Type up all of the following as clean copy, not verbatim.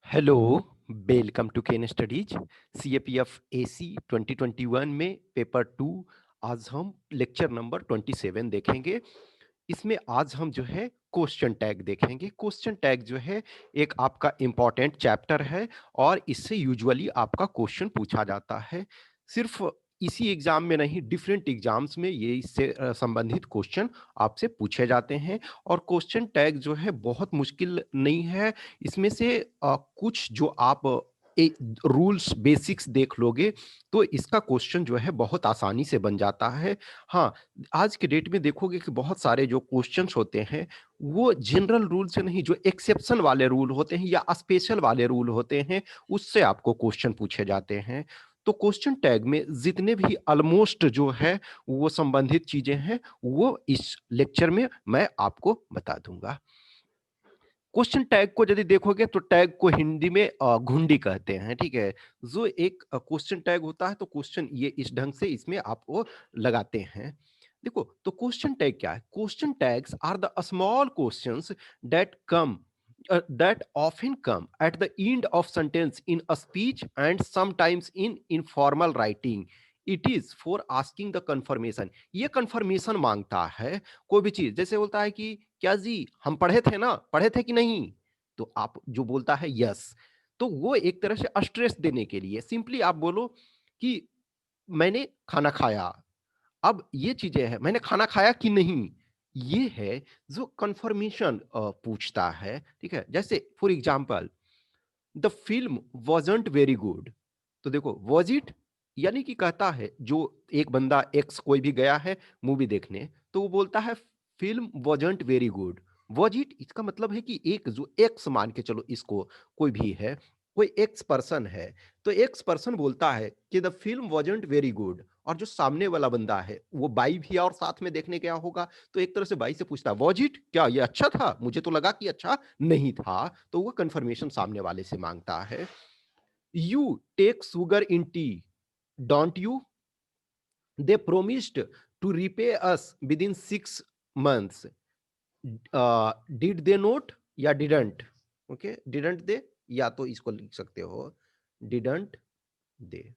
Hello, welcome to Ken studies. CAPF AC 2021 में paper 2। आज हम लेक्चर नंबर 27 देखेंगे। इसमें आज हम जो है क्वेश्चन टैग देखेंगे। क्वेश्चन टैग जो है एक आपका इम्पॉर्टेंट चैप्टर है और इससे यूजुअली आपका क्वेश्चन पूछा जाता है। सिर्फ इसी एग्जाम में नहीं, डिफरेंट एग्जाम्स में ये इससे संबंधित क्वेश्चन आपसे पूछे जाते हैं। और क्वेश्चन टैग जो है बहुत मुश्किल नहीं है। इसमें से कुछ जो आप रूल्स बेसिक्स देख लोगे तो इसका क्वेश्चन जो है बहुत आसानी से बन जाता है। हाँ, आज के डेट में देखोगे कि बहुत सारे जो क्वेश्चंस होते हैं वो जनरल रूल से नहीं, जो एक्सेप्शन वाले रूल होते हैं या स्पेशल वाले रूल होते हैं उससे आपको क्वेश्चन पूछे जाते हैं। तो क्वेश्चन टैग में जितने भी ऑलमोस्ट जो है वो संबंधित चीजें हैं वो इस लेक्चर में मैं आपको बता दूंगा। क्वेश्चन टैग को यदि देखोगे तो टैग को हिंदी में घुंडी कहते हैं, ठीक है। जो एक क्वेश्चन टैग होता है तो क्वेश्चन ये इस ढंग से इसमें आप वो लगाते हैं। देखो, तो क्वेश्चन टैग क्या है? Question tags are the small questions that often come at the end of sentence in a speech and sometimes in informal writing. It is for asking the confirmation. ये confirmation मांगता है कोई भी चीज। जैसे बोलता है कि क्या जी हम पढ़े थे ना, पढ़े थे कि नहीं? तो आप जो बोलता है यस, तो वो एक तरह से स्ट्रेस देने के लिए सिंपली आप बोलो कि मैंने खाना खाया। अब ये चीजें हैं, मैंने खाना खाया कि नहीं, ये है जो कंफर्मेशन पूछता है, ठीक है। जैसे for example, the film wasn't very good. तो देखो, वॉज इट यानी कि कहता है जो एक बंदा एक्स कोई भी गया है मूवी देखने, तो वो बोलता है film wasn't very good. Was it इसका मतलब है कि एक जो एक्स मान के चलो, इसको कोई भी है, कोई एक्स पर्सन है, तो एक्स पर्सन बोलता है कि the film wasn't very good. और जो सामने वाला बंदा है वो बाई भी और साथ में देखने गया होगा, तो एक तरह से बाई से पूछता है वॉज इट, क्या ये अच्छा था? मुझे तो लगा कि अच्छा नहीं था। तो वो कंफर्मेशन सामने वाले से मांगता है। You take sugar in tea, don't you? They promised to repay us within 6 months। Did they not या डिडंट? ओके, डिडंट दे, या तो इसको लिख सकते हो डिडंट दे।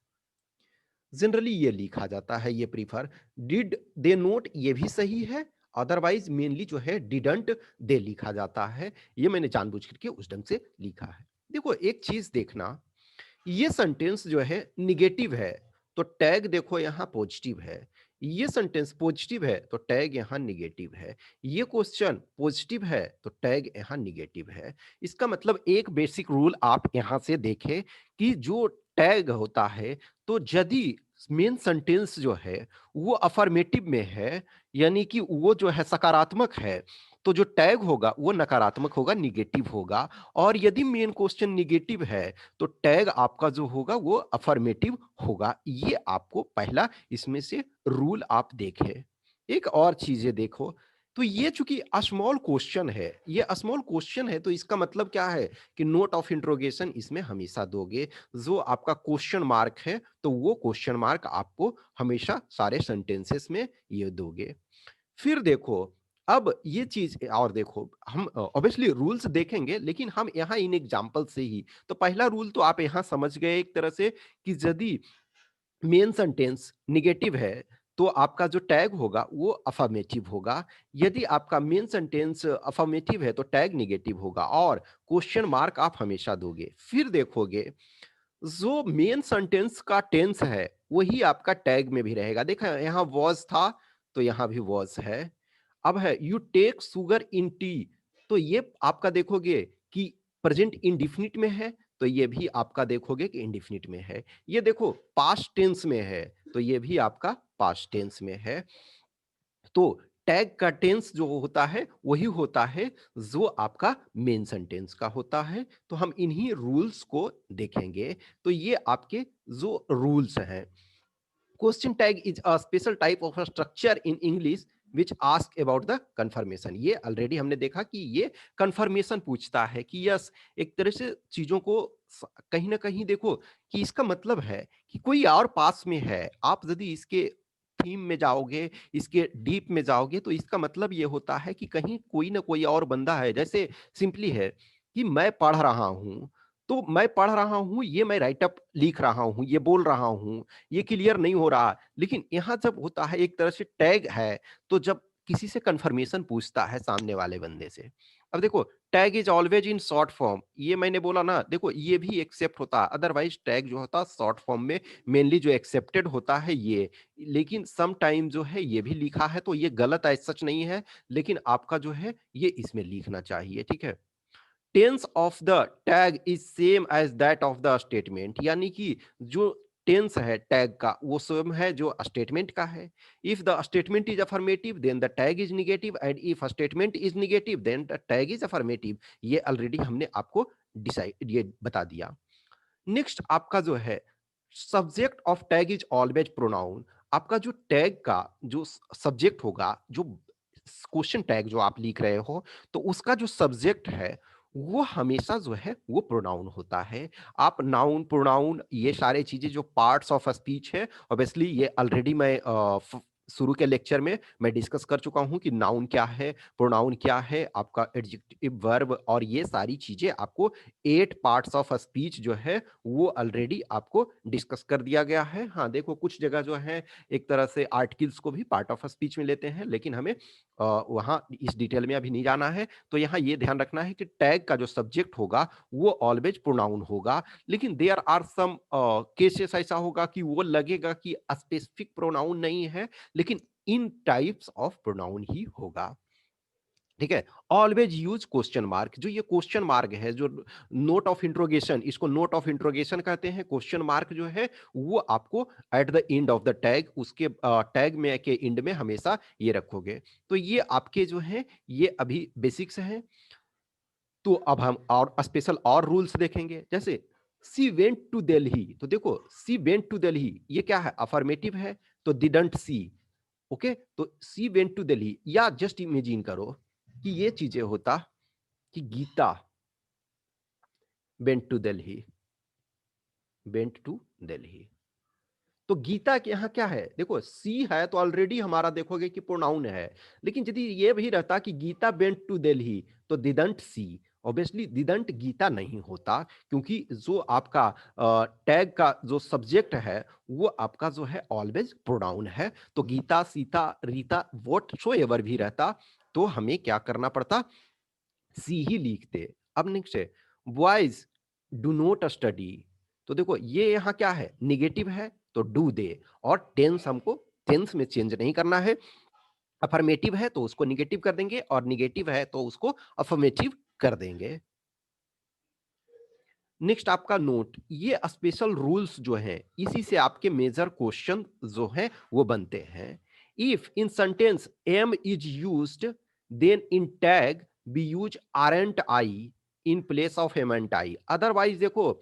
जनरली ये लिखा जाता है, ये प्रीफर। डिड दे नोट ये भी सही है, अदरवाइज मेनली जो है डिडंट दे लिखा जाता है। ये मैंने जानबूझ करके उस ढंग से लिखा है। देखो, एक चीज देखना, ये सेंटेंस जो है निगेटिव है तो टैग देखो यहां पॉजिटिव है। ये सेंटेंस पॉजिटिव है तो टैग यहां निगेटिव है। ये क्वेश्चन पॉजिटिव है तो टैग यहां निगेटिव है। इसका मतलब एक बेसिक रूल आप यहां से देखें कि जो टैग होता है, तो यदि मेन सेंटेंस जो है वो अफर्मेटिव में है, यानी कि वो जो है सकारात्मक है, तो जो टैग होगा वो नकारात्मक होगा, निगेटिव होगा। और यदि मेन क्वेश्चन निगेटिव है तो टैग आपका जो होगा वो अफर्मेटिव होगा। ये आपको पहला इसमें से रूल आप देखें। एक और चीजें देखो, तो ये चूंकि स्मॉल क्वेश्चन है, ये स्मॉल क्वेश्चन है, तो इसका मतलब क्या है कि नोट ऑफ इंट्रोगेशन इसमें हमेशा दोगे। जो आपका क्वेश्चन मार्क है तो वो क्वेश्चन मार्क आपको हमेशा सारे सेंटेंसेस में ये दोगे। फिर देखो, अब ये चीज और देखो, हम ऑब्वियसली रूल्स देखेंगे लेकिन हम यहाँ इन एग्जांपल से ही। तो पहला रूल तो आप यहाँ समझ गए एक तरह से कि यदि मेन सेंटेंस निगेटिव है तो आपका जो टैग होगा वो अफर्मेटिव होगा। यदि आपका मेन सेंटेंस अफर्मेटिव है तो टैग निगेटिव होगा और क्वेश्चन मार्क आप हमेशा दोगे। फिर देखोगे, जो मेन सेंटेंस का टेंस है वही आपका टैग में भी रहेगा। देखा, यहाँ वॉज था तो यहाँ भी वॉज है। अब है you take sugar in tea, तो ये आपका देखोगे कि प्रेजेंट इंडिफिनिट में है, तो ये भी आपका देखोगे कि इंडिफिनिट में है। ये देखो पास्ट टेंस में है, तो ये भी आपका पास्ट टेंस में है। तो टैग का टेंस जो होता है वही होता है जो आपका मेन सेंटेंस का होता है। तो हम इन्हीं रूल्स को देखेंगे। तो ये आपके जो रूल्स हैं। Question tag is a special type of structure in English which ask about the confirmation. ये ऑलरेडी हमने देखा कि ये कंफर्मेशन पूछता है कि यस, एक तरह से चीजों को कहीं ना कहीं देखो कि इसका मतलब है कि कोई और पास में है। आप यदि इसके थीम में जाओगे, इसके डीप में जाओगे, तो इसका मतलब ये होता है कि कहीं कोई ना कोई और बंदा है। जैसे सिंपली है कि मैं पढ़ रहा हूं, तो मैं पढ़ रहा हूँ, ये मैं राइट अप लिख रहा हूँ, ये बोल रहा हूँ, ये क्लियर नहीं हो रहा। लेकिन यहाँ जब होता है एक तरह से टैग है, तो जब किसी से कन्फर्मेशन पूछता है सामने वाले बंदे से, अब देखो tag is always in short form, ये मैंने बोला ना, देखो ये भी एक्सेप्ट होता है, अदरवाइज़ टैग जो होता है शॉर्ट फॉर्म में मेनली जो एक्सेप्टेड होता है ये। लेकिन सम टाइम जो है ये भी लिखा है, तो ये गलत एज़ सच नहीं है, लेकिन आपका जो है ये इसमें लिखना चाहिए, ठीक है? Tense of the tag is same as that of the statement, यानी कि जो टेंस है टैग का वो सेम है जो स्टेटमेंट का है। If the statement is affirmative then the tag is negative, and if statement is negative then the tag is affirmative. ये ऑलरेडी हमने आपको डिसाइड ये बता दिया। नेक्स्ट आपका जो है subject of tag is always pronoun. आपका जो टैग का जो सब्जेक्ट होगा, जो क्वेश्चन टैग जो आप लिख रहे हो, तो उसका जो सब्जेक्ट है वो हमेशा जो है वो प्रोनाउन होता है। आप नाउन प्रोनाउन ये सारे चीजें जो पार्ट्स ऑफ स्पीच है, ऑब्वियसली ये ऑलरेडी मैं शुरू के लेक्चर में मैं डिस्कस कर चुका हूं कि नाउन क्या है, प्रोनाउन क्या है, आपका एडजेक्टिव वर्ब, और ये सारी चीजें आपको 8 पार्ट्स ऑफ स्पीच जो है वो ऑलरेडी आपको डिस्कस कर दिया गया है। हाँ, देखो कुछ जगह जो है एक तरह से आर्टिकल्स को भी पार्ट ऑफ स्पीच में लेते हैं, लेकिन हमें वहाँ इस डिटेल में अभी नहीं जाना है। तो यहाँ ये ध्यान रखना है कि टैग का जो सब्जेक्ट होगा वो ऑलवेज प्रोनाउन होगा। लेकिन देयर आर सम केसेस ऐसा होगा कि वो लगेगा कि स्पेसिफिक प्रोनाउन नहीं है, लेकिन इन टाइप्स ऑफ प्रोनाउन ही होगा। ठीक है? ऑलवेज यूज क्वेश्चन मार्क, जो ये क्वेश्चन मार्क है, जो नोट ऑफ इंट्रोगेशन, इसको नोट ऑफ इंट्रोगेशन कहते हैं। क्वेश्चन मार्क जो है वो आपको at the end of the tag, उसके टैग में के एंड में हमेशा ये रखोगे। तो ये आपके जो है ये अभी बेसिक्स हैं। तो अब हम और स्पेशल और रूल्स देखेंगे, जैसे सी वेंट टू दिल्ली। तो देखो सी वेंट टू दिल्ली ये क्या है, अफर्मेटिव है, तो डिडंट सी। ओके, तो सी वेंट टू दिल्ली, या जस्ट इमेजिन करो कि ये चीजें होता कि Gita went to Delhi, went to Delhi. तो गीता के यहाँ क्या है, देखो सी है तो ऑलरेडी हमारा देखोगे कि प्रोनाउन है। लेकिन यदि ये भी रहता कि गीता वेंट टू दिल्ली, तो didn't she, obviously didn't Gita नहीं होता, क्योंकि जो आपका टैग का जो सब्जेक्ट है वो आपका जो है ऑलवेज प्रोनाउन है। तो Gita, Sita, Rita, whatsoever भी रहता तो हमें क्या करना पड़ता, सी ही लिखते। अब नेक्स्ट है बॉयज डू नॉट स्टडी। तो देखो ये यहाँ क्या है, निगेटिव है, तो डू दे, और टेंस हमको टेंस में चेंज नहीं करना है। अफर्मेटिव है तो उसको निगेटिव कर देंगे, और निगेटिव है तो उसको अफर्मेटिव कर देंगे। नेक्स्ट आपका नोट, ये स्पेशल रूल्स जो हैं इसी से आपके मेजर क्वेश्चन जो हैं वो बनते हैं। If in sentence am is used then in tag be use aren't I in place of am and I. Otherwise देखो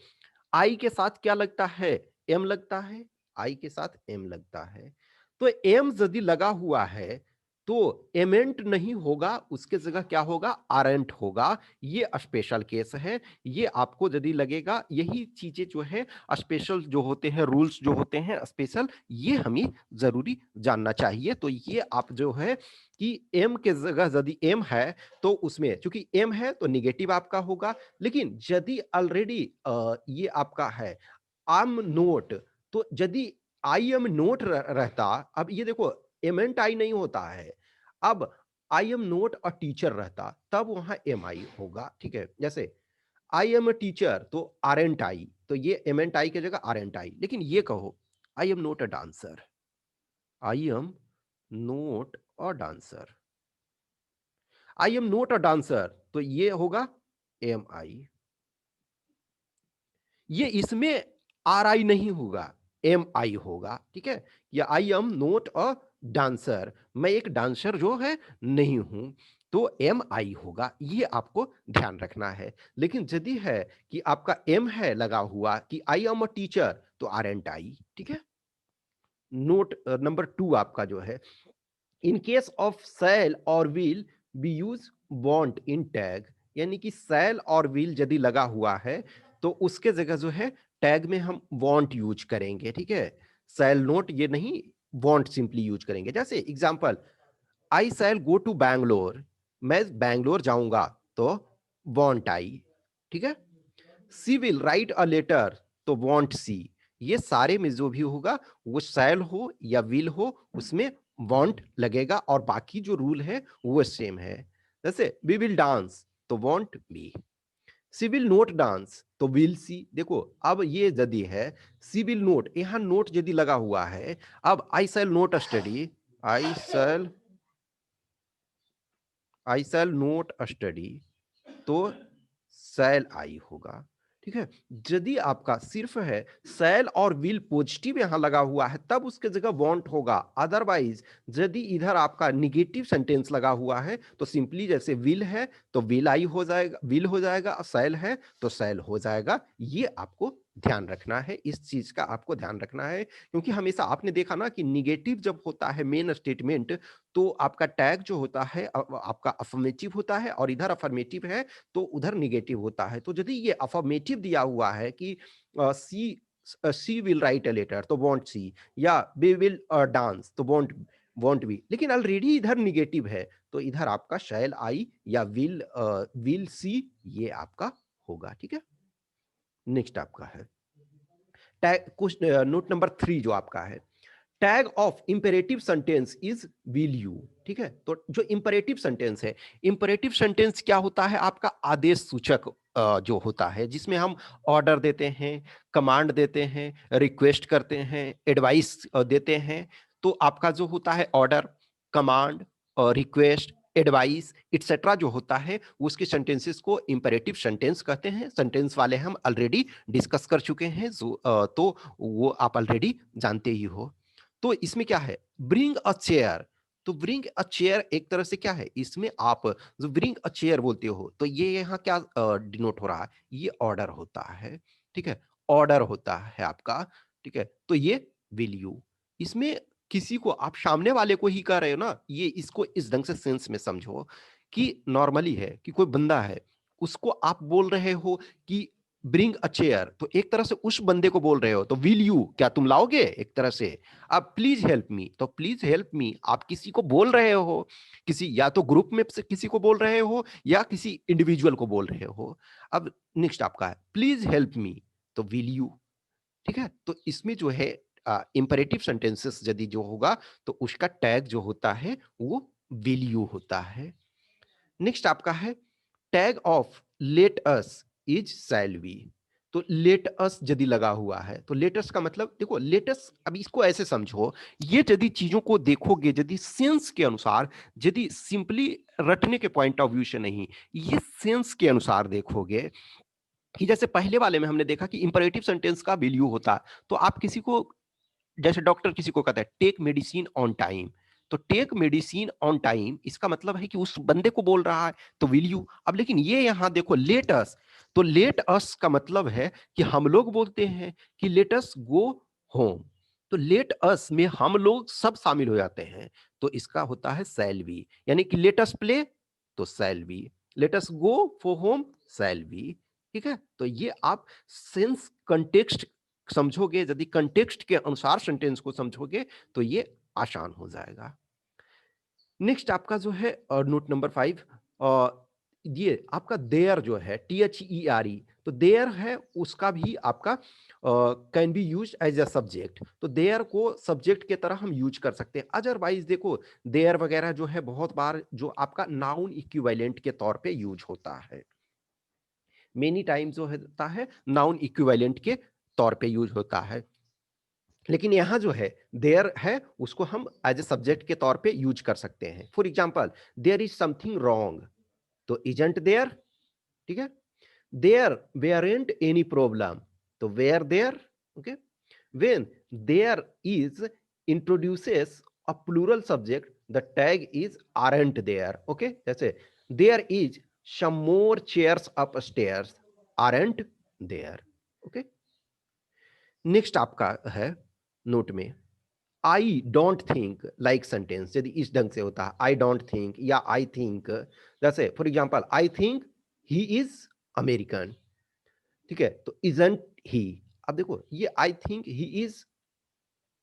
आई के साथ क्या लगता है, एम लगता है, आई के साथ एम लगता है। तो एम यदि लगा हुआ है तो एमेंट नहीं होगा, उसके जगह क्या होगा, आरंट होगा। ये स्पेशल केस है। ये आपको यदि लगेगा, यही चीजें जो है स्पेशल जो होते हैं, रूल्स जो होते हैं स्पेशल, ये हमें जरूरी जानना चाहिए। तो ये आप जो है कि एम के जगह यदि एम है तो उसमें चूंकि एम है तो निगेटिव आपका होगा। लेकिन यदि ऑलरेडी ये आपका है आम नोट, तो यदि आई एम नोट रहता, अब ये देखो एमेंट आई नहीं होता है। अब I am note a teacher रहता तब वहां एम आई होगा। ठीक है, जैसे आई एम अ टीचर तो आर एंट आई, तो ये एमेंट आई की जगह आर एंट आई। लेकिन ये कहो I am note a dancer, I am note a dancer, I am note a dancer, तो ये होगा एम आई। ये इसमें आर आई नहीं होगा, एम आई होगा। ठीक है, या I am note a dancer, मैं एक डांसर जो है नहीं हूं, तो एम आई होगा। ये आपको ध्यान रखना है। लेकिन यदि है कि आपका एम है लगा हुआ कि आई एम अ टीचर, तो आर एंट आई। ठीक है, नोट नंबर 2 आपका जो है, इन केस ऑफ सेल और will be use want in tag. यानी कि सेल और विल यदि लगा हुआ है तो उसके जगह जो है टैग में हम वांट यूज करेंगे। ठीक है, सेल नोट ये नहीं, वांट सिंपली यूज करेंगे। जैसे example, I shall go to Bangalore, मैं बैंगलोर जाऊंगा, तो वांट आई। ठीक है, she will write a letter, तो वॉन्ट सी। ये सारे में जो भी होगा वो शैल हो या विल हो, उसमें वॉन्ट लगेगा, और बाकी जो रूल है वो सेम है। जैसे वी विल डांस, तो won't we. She will not dance, तो विल सी। देखो अब ये यदि है सी विल नोट, यहां नोट यदि लगा हुआ है, अब I shall not study, I shall I shall not study, तो शैल आई होगा। ठीक है, यदि आपका सिर्फ है शैल और विल पॉजिटिव यहां लगा हुआ है तब उसके जगह वांट होगा। अदरवाइज यदि इधर आपका निगेटिव सेंटेंस लगा हुआ है तो सिंपली जैसे विल है तो विल आई हो जाएगा, विल हो जाएगा, शैल है तो शैल हो जाएगा। ये आपको ध्यान रखना है, इस चीज का आपको ध्यान रखना है, क्योंकि हमेशा आपने देखा ना कि निगेटिव जब होता है मेन स्टेटमेंट, तो आपका टैग जो होता है आपका अफर्मेटिव होता है, और इधर अफर्मेटिव है तो उधर निगेटिव होता है। तो यदि ये अफर्मेटिव दिया हुआ है कि सी विल राइट अ लेटर, तो वॉन्ट सी, या वी विल डांस, तो वॉन्ट बी, लेकिन ऑलरेडी इधर निगेटिव है, तो इधर आपका शैल आई या विल सी, ये आपका होगा। ठीक है, नेक्स्ट आपका है टैग, क्वेश्चन नोट नंबर 3 जो आपका है, tag of imperative sentence is will you. ठीक है, तो जो इंपेरेटिव सेंटेंस है, इंपेरेटिव सेंटेंस क्या होता है, आपका आदेश सूचक जो होता है, जिसमें हम ऑर्डर देते हैं, कमांड देते हैं, रिक्वेस्ट करते हैं, एडवाइस देते हैं। तो आपका जो होता है order, command, request, advice et cetera जो होता है, उसके सेंटेंसेस को इंपेरेटिव सेंटेंस कहते हैं। सेंटेंस वाले हम ऑलरेडी डिस्कस कर चुके हैं, तो वो आप ऑलरेडी जानते ही हो। तो इसमें क्या है, ब्रिंग अ चेयर, तो ब्रिंग अ चेयर एक तरह से क्या है, इसमें आप जो ब्रिंग अ चेयर बोलते हो, तो ये यहाँ क्या डिनोट हो रहा है, ये ऑर्डर होता है। ठीक है, ऑर्डर होता है आपका। ठीक है, तो ये विल यू, इसमें किसी को आप सामने वाले को ही कह रहे हो ना, ये इसको इस ढंग से सेंस में समझो कि नॉर्मली है कि कोई बंदा है, उसको आप बोल रहे हो कि ब्रिंग अ चेयर, तो एक तरह से उस बंदे को बोल रहे हो, तो विल यू, क्या तुम लाओगे, एक तरह से। अब प्लीज हेल्प मी, तो प्लीज हेल्प मी आप किसी को बोल रहे हो, किसी या तो ग्रुप में से किसी को बोल रहे हो या किसी इंडिविजुअल को बोल रहे हो। अब नेक्स्ट आपका है प्लीज हेल्प मी, तो विल यू। ठीक है, तो इसमें जो है इंपेरेटिव सेंटेंसेस यदि जो होगा तो उसका टैग जो होता है वो विल यू होता है। नेक्स्ट आपका है tag of let us is shall we, तो लेट अस यदि लगा हुआ है तो लेटस का मतलब देखो, लेटस अब इसको ऐसे समझो, ये यदि चीजों को देखोगे यदि सेंस के अनुसार, यदि सिंपली रटने के पॉइंट ऑफ व्यू से नहीं, ये सेंस के अनुसार देखोगे कि जैसे पहले वाले में हमने देखा कि इंपरेटिव सेंटेंस का वैल्यू होता, तो आप किसी को, जैसे डॉक्टर किसी को कहता है टेक मेडिसिन ऑन टाइम, तो टेक मेडिसिन ऑन टाइम इसका मतलब है कि उस बंदे को बोल रहा है, तो विल यू। अब लेकिन ये यहां देखो लेट अस, तो लेट अस का मतलब है कि हम लोग बोलते हैं कि लेट अस गो होम, तो लेट अस में हम लोग सब शामिल हो जाते हैं, तो इसका होता है शैल बी, यानी कि लेट अस प्ले, तो shall be, let us go for home, shall be. ठीक है, तो ये आप सेंस कंटेक्स्ट समझोगे, यदि कंटेक्स्ट के अनुसार सेंटेंस को समझोगे तो ये आसान हो जाएगा। नेक्स्ट आपका जो है नोट नंबर 5, ये आपका देयर जो है THERE, तो देयर है उसका भी आपका can be use as a subject, तो देयर को सब्जेक्ट के तरह हम यूज कर सकते हैं। अदरवाइज देखो देयर वगैरह जो है बहुत बार जो आपका नाउन इक्विवेलेंट के तौर पे यूज होता है, मेनी टाइम्स जो होता है नाउन इक्विवेलेंट के तौर पे यूज होता है, लेकिन यहां जो है देयर है उसको हम एज ए सब्जेक्ट के तौर पे यूज कर सकते हैं। For example there is something wrong, तो इजंट देयर। ठीक है, देयर वेयरेंट एनी प्रॉब्लम, तो were there. Okay, when there is introduces a plural subject the tag is aren't there. Okay, जैसे there is some more chairs upstairs, aren't there. Okay, next आपका है note में I don't think like sentence, यदि इस ढंग से होता है आई डोंट थिंक या आई थिंक, जैसे for example I think he is American. ठीक है, तो इजंट ही, अब देखो ये I think he is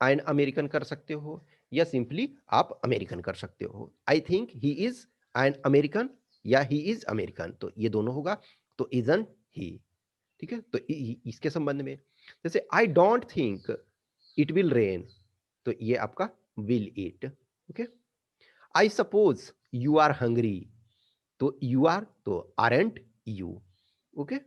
an American कर सकते हो या सिंपली आप अमेरिकन कर सकते हो, I think he is an American या ही इज अमेरिकन, तो ये दोनों होगा, तो इजंट ही। ठीक है? तो इसके संबंध में जैसे I don't think it will rain, तो ये आपका will it. Okay? I suppose you are hungry, तो यू आर तो आरंट यू। ओके?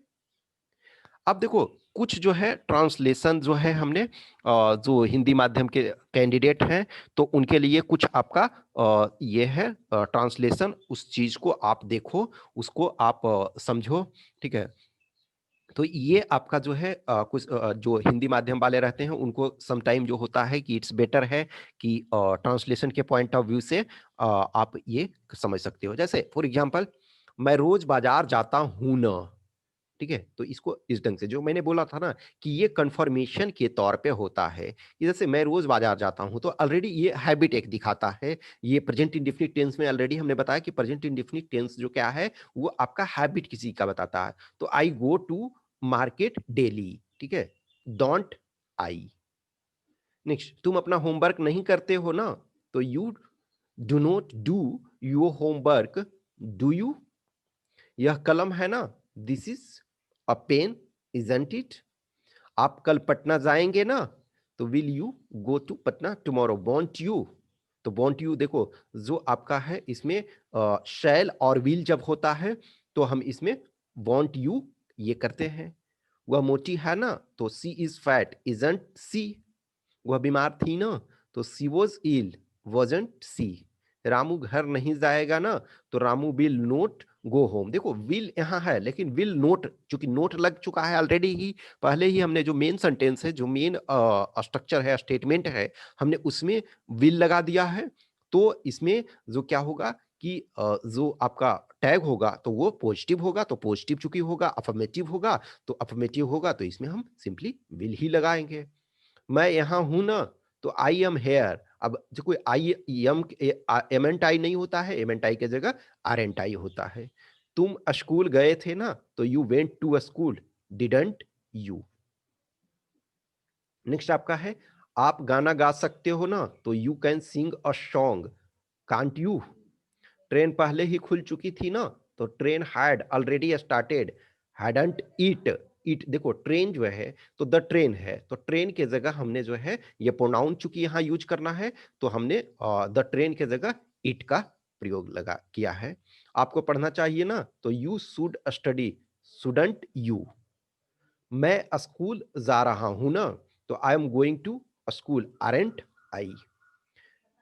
अब देखो कुछ जो है ट्रांसलेशन जो है हमने जो हिंदी माध्यम के कैंडिडेट हैं तो उनके लिए कुछ आपका ये है ट्रांसलेशन, उस चीज को आप देखो, उसको आप समझो। ठीक है? तो ये आपका जो है कुछ जो हिंदी माध्यम वाले रहते हैं उनको सम टाइम जो होता है कि इट्स बेटर है कि ट्रांसलेशन के पॉइंट ऑफ व्यू से आप ये समझ सकते हो। जैसे फॉर एग्जांपल, मैं रोज बाजार जाता हूं ना। ठीक है? तो इसको इस ढंग से जो मैंने बोला था ना कि ये कन्फर्मेशन के तौर पे होता है कि जैसे मैं रोज बाजार जाता हूं तो ऑलरेडी ये हैबिट एक दिखाता है। ये प्रेजेंट इंडेफिनिट टेंस में ऑलरेडी हमने बताया कि प्रेजेंट इंडेफिनिट टेंस जो क्या है वो आपका हैबिट किसी का बताता है। तो आई गो टू मार्केट डेली। ठीक है? Don't I. नेक्स्ट, तुम अपना होमवर्क नहीं करते हो ना, तो you do not do your homework, do you? यह कलम है ना, this is a pen, isn't it? आप कल पटना जाएंगे ना, तो will you go to Patna tomorrow, won't you? तो वॉन्ट यू देखो जो आपका है इसमें शैल और विल जब होता है तो हम इसमें वॉन्ट यू ये करते हैं। वह मोटी है ना, तो सी इज फैट, इजंट सी? वह बीमार थी ना, तो सी वॉज इल, वॉजंट सी? रामू घर नहीं जाएगा ना, तो Ramu will note go home. देखो विल यहाँ है लेकिन विल नोट, चूंकि नोट लग चुका है ऑलरेडी ही, पहले ही हमने जो मेन सेंटेंस है, जो मेन स्ट्रक्चर है, स्टेटमेंट है, हमने उसमें विल लगा दिया है। तो इसमें जो क्या होगा कि जो आपका टैग होगा तो वो पॉजिटिव होगा, तो पॉजिटिव चूंकि होगा, अफर्मेटिव होगा, तो अफर्मेटिव होगा, तो इसमें हम सिंपली विल ही लगाएंगे। मैं यहाँ हूं ना, तो आई एम हेयर। अब जो कोई आई एम एमेंट आई नहीं होता है, एमेंट आई की जगह आरएंट आई होता है। तुम स्कूल गए थे ना, तो you went to school, didn't you? Next आपका है, आप गाना गा सकते हो ना, तो you can sing a song, can't you? Train पहले ही खुल चुकी थी ना, तो train had already started, hadn't it? It देखो ट्रेन जो है तो द ट्रेन है, तो ट्रेन के जगह हमने जो है ये प्रोनाउन चूंकि यहाँ यूज करना है, तो हमने द ट्रेन के जगह इट का प्रयोग लगा किया है। आपको पढ़ना चाहिए ना, तो you should study, shouldn't you? मैं स्कूल जा रहा हूं ना, तो I am going to school, aren't I?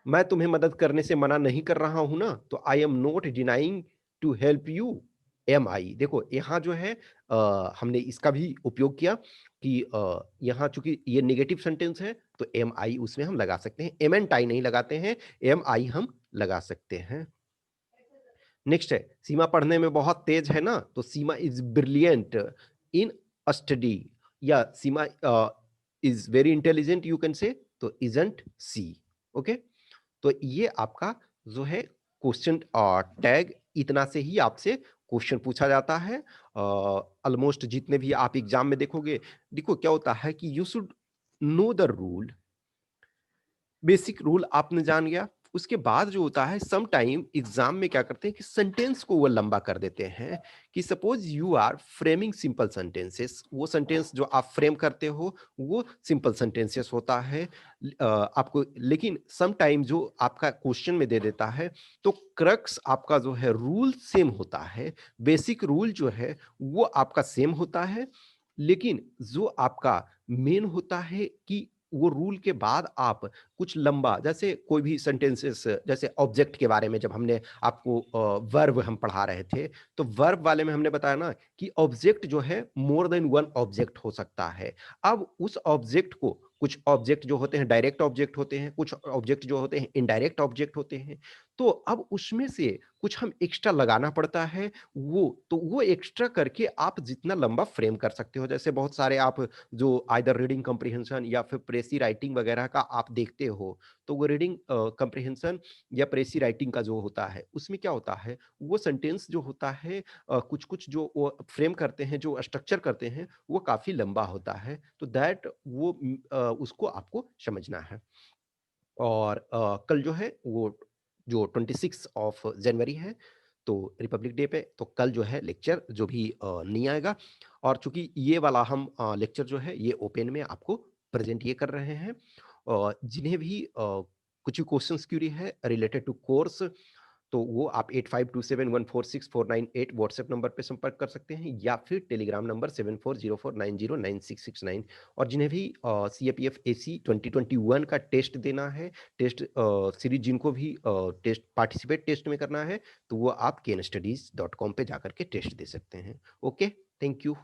मैं तुम्हें मदद करने से मना नहीं कर रहा हूं ना, तो I am not denying to help you, am I? देखो यहाँ जो है हमने इसका भी उपयोग किया कि यहाँ चूंकि ये नेगेटिव सेंटेंस है तो एम आई उसमें हम लगा सकते हैं, एम एंड आई नहीं लगाते हैं, एम आई हम लगा सकते हैं। नेक्स्ट है, सीमा पढ़ने में बहुत तेज है ना, तो Seema is brilliant in study, या Seema is very intelligent you can say, तो इजंट सी? ओके? तो ये आपका जो है क्वेश्चन टैग, इतना से ही आपसे क्वेश्चन पूछा जाता है। ऑलमोस्ट जितने भी आप एग्जाम में देखोगे, देखो क्या होता है कि you should know the rule, basic rule आपने जान गया। उसके बाद जो होता है सम टाइम एग्जाम में क्या करते हैं कि सेंटेंस को वो लंबा कर देते हैं, कि suppose you are framing simple sentences, वो सेंटेंस जो आप फ्रेम करते हो वो सिंपल सेंटेंसेस होता है। आपको लेकिन सम टाइम जो आपका क्वेश्चन में दे देता है, तो क्रक्स आपका जो है रूल सेम होता है, बेसिक रूल जो है वो आपका सेम होता है, लेकिन जो आपका मेन होता है कि वो रूल के बाद आप कुछ लंबा, जैसे कोई भी सेंटेंसेस, जैसे ऑब्जेक्ट के बारे में जब हमने आपको वर्ब हम पढ़ा रहे थे, तो वर्ब वाले में हमने बताया ना कि ऑब्जेक्ट जो है मोर देन वन ऑब्जेक्ट हो सकता है। अब उस ऑब्जेक्ट को, कुछ ऑब्जेक्ट जो होते हैं डायरेक्ट ऑब्जेक्ट होते हैं, कुछ ऑब्जेक्ट जो होते हैं इनडायरेक्ट ऑब्जेक्ट होते हैं, तो अब उसमें से कुछ हम एक्स्ट्रा लगाना पड़ता है। वो एक्स्ट्रा करके आप जितना लंबा फ्रेम कर सकते हो, जैसे बहुत सारे आप जो आइदर रीडिंग कम्प्रिहेंशन या फिर प्रेसी राइटिंग वगैरह का आप देखते हो, तो वो रीडिंग कम्प्रिहेंशन या प्रेसी राइटिंग का जो होता है उसमें क्या होता है, वो सेंटेंस जो होता है कुछ कुछ जो वो फ्रेम करते हैं, जो स्ट्रक्चर करते हैं, वो काफी लंबा होता है, तो दैट वो उसको आपको समझना है। और कल जो है वो जो 26 ऑफ जनवरी है, तो रिपब्लिक डे पे तो कल जो है लेक्चर जो भी नहीं आएगा, और चूँकि ये वाला हम लेक्चर जो है ये ओपन में आपको प्रेज़ेंट ये कर रहे हैं। जिन्हें भी कुछ भी क्वेश्चन्स क्यूरी है रिलेटेड टू कोर्स, तो वो आप 8527146498 व्हाट्सएप नंबर पे संपर्क कर सकते हैं, या फिर टेलीग्राम नंबर 7404909669। और जिन्हें भी सीएपीएफ एसी 2021 का टेस्ट देना है, टेस्ट सीरीज जिनको भी टेस्ट पार्टिसिपेट टेस्ट में करना है, तो वो आप kenstudies.com पे जाकर के टेस्ट दे सकते हैं। Okay, thank you.